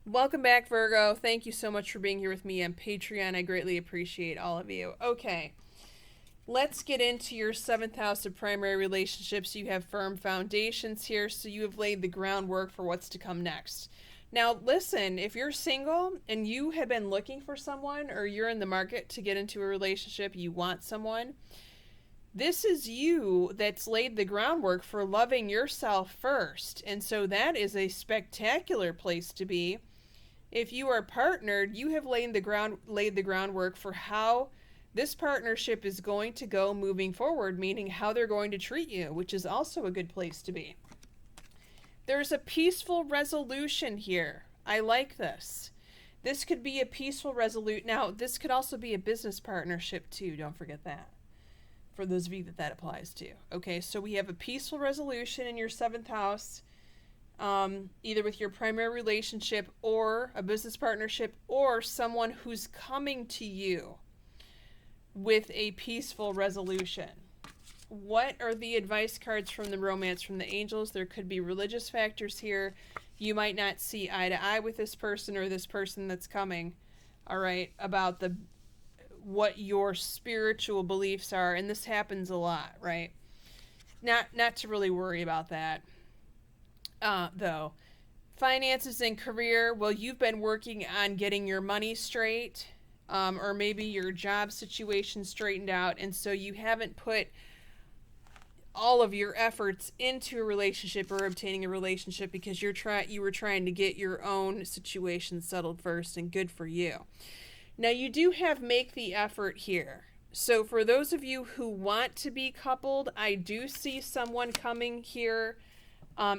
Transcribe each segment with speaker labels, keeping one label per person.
Speaker 1: Welcome back, Virgo. Thank you so much for being here with me on Patreon. I greatly appreciate all of you. Okay, let's get into your seventh house of primary relationships. You have firm foundations here, so you have laid the groundwork for what's to come next. Now, listen, if you're single and you have been looking for someone or you're in the market to get into a relationship, you want someone, this is you that's laid the groundwork for loving yourself first. And so that is a spectacular place to be. If you are partnered, you have laid the groundwork for how this partnership is going to go moving forward, meaning how they're going to treat you, which is also a good place to be. There's a peaceful resolution here. I like this. This could be a peaceful resolution. Now, this could also be a business partnership too. Don't forget that. For those of you that applies to. Okay, so we have a peaceful resolution in your seventh house, either with your primary relationship or a business partnership or someone who's coming to you with a peaceful resolution. What are the advice cards from the romance from the angels? There could be religious factors here. You might not see eye to eye with this person or this person that's coming, all right, about what your spiritual beliefs are, and this happens a lot, right? Not to really worry about that, though. Finances and career, well, you've been working on getting your money straight, or maybe your job situation straightened out, and so you haven't put all of your efforts into a relationship or obtaining a relationship because you were trying to get your own situation settled first, and good for you. Now, you do have make the effort here. So for those of you who want to be coupled, I do see someone coming here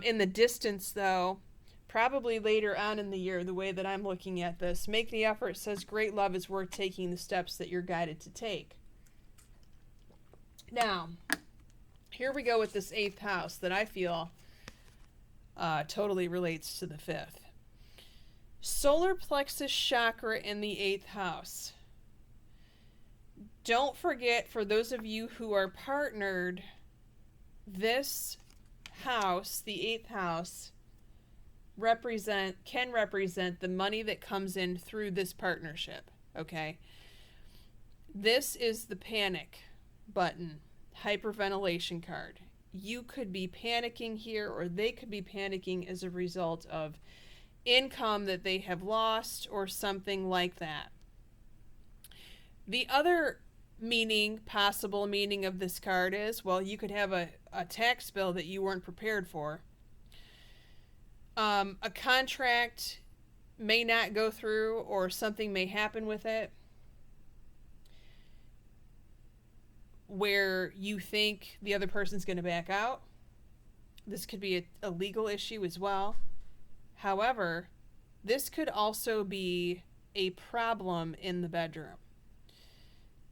Speaker 1: in the distance, though, probably later on in the year, the way that I'm looking at this. Make the effort says great love is worth taking the steps that you're guided to take. Now, here we go with this eighth house that I feel totally relates to the fifth. Solar plexus chakra in the eighth house. Don't forget, for those of you who are partnered, this house, the eighth house, can represent the money that comes in through this partnership. Okay? This is the panic button, hyperventilation card. You could be panicking here, or they could be panicking as a result of income that they have lost or something like that. The other possible meaning of this card is, well, you could have a tax bill that you weren't prepared for. A contract may not go through, or something may happen with it where you think the other person's going to back out. This could be a legal issue as well. However, this could also be a problem in the bedroom.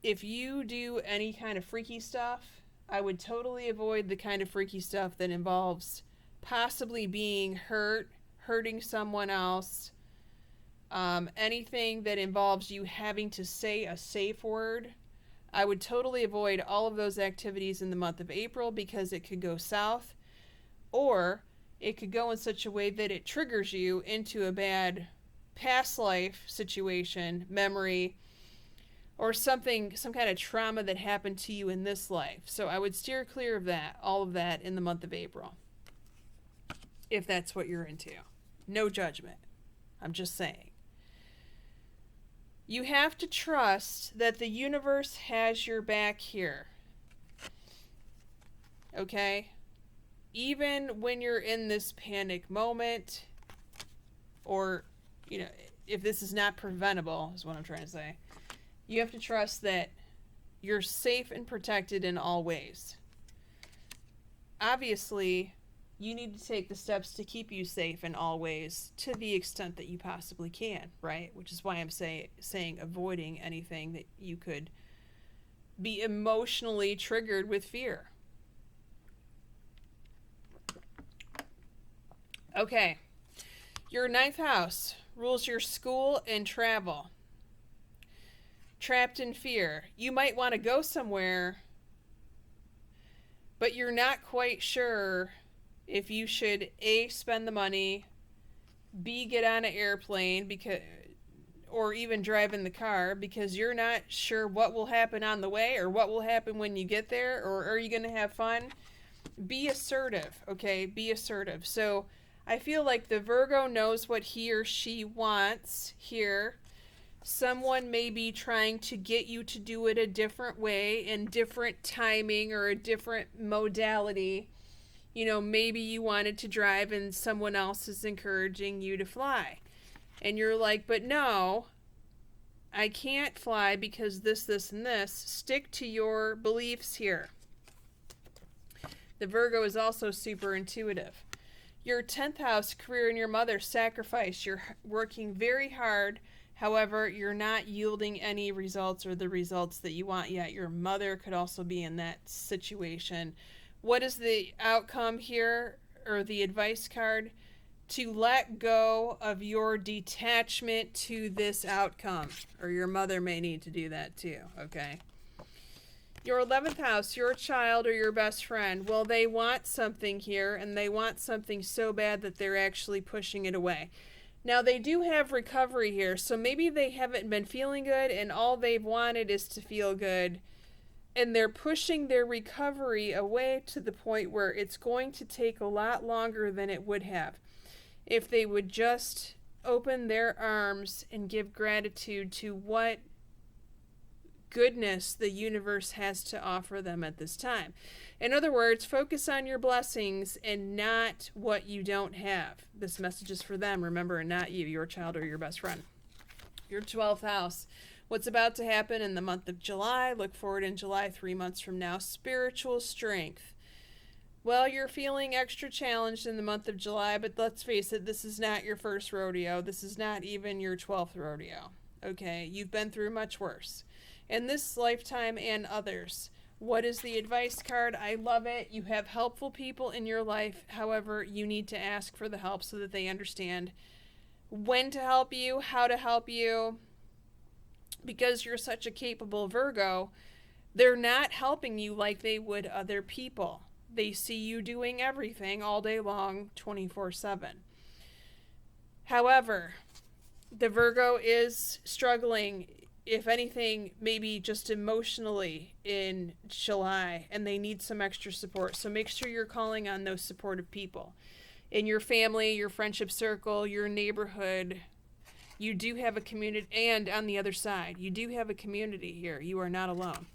Speaker 1: If you do any kind of freaky stuff, I would totally avoid the kind of freaky stuff that involves possibly being hurting someone else, anything that involves you having to say a safe word. I would totally avoid all of those activities in the month of April because it could go south, or it could go in such a way that it triggers you into a bad past life situation, memory, or some kind of trauma that happened to you in this life. So I would steer clear of that, all of that, in the month of April, if that's what you're into. No judgment. I'm just saying. You have to trust that the universe has your back here. Okay? Even when you're in this panic moment, or, if this is not preventable, is what I'm trying to say, you have to trust that you're safe and protected in all ways. Obviously, you need to take the steps to keep you safe in all ways to the extent that you possibly can, right? Which is why I'm saying avoiding anything that you could be emotionally triggered with fear. Okay. Your ninth house rules your school and travel. Trapped in fear. You might want to go somewhere, but you're not quite sure if you should A, spend the money, B, get on an airplane because, or even drive in the car because you're not sure what will happen on the way or what will happen when you get there, or are you going to have fun? Be assertive, okay? Be assertive. So I feel like the Virgo knows what he or she wants here. Someone may be trying to get you to do it a different way, in different timing or a different modality. You know, maybe you wanted to drive and someone else is encouraging you to fly. And you're like, but no, I can't fly because this, and this. Stick to your beliefs here. The Virgo is also super intuitive. Your 10th house, career, and your mother, sacrifice. You're working very hard. However, you're not yielding any results or the results that you want yet. Your mother could also be in that situation. What is the outcome here, or the advice card? To let go of your detachment to this outcome. Or your mother may need to do that too, okay? Your 11th house, your child or your best friend. Well, they want something here, and they want something so bad that they're actually pushing it away. Now, they do have recovery here, so maybe they haven't been feeling good, and all they've wanted is to feel good. And they're pushing their recovery away to the point where it's going to take a lot longer than it would have if they would just open their arms and give gratitude to what goodness the universe has to offer them at this time. In other words, focus on your blessings and not what you don't have. This message is for them, remember, and not you, your child or your best friend. Your 12th house. What's about to happen in the month of July? Look forward in July, 3 months from now. Spiritual strength. Well, you're feeling extra challenged in the month of July, but let's face it, this is not your first rodeo. This is not even your 12th rodeo. Okay, you've been through much worse in this lifetime and others. What is the advice card? I love it. You have helpful people in your life. However, you need to ask for the help so that they understand when to help you, how to help you. Because you're such a capable Virgo, they're not helping you like they would other people. They see you doing everything all day long, 24/7. However, the Virgo is struggling, if anything, maybe just emotionally in July, and they need some extra support. So make sure you're calling on those supportive people in your family, your friendship circle, your neighborhood. You do have a community, and on the other side, you do have a community here. You are not alone.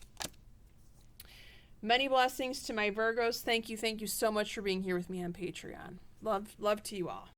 Speaker 1: Many blessings to my Virgos. Thank you so much for being here with me on Patreon. Love to you all.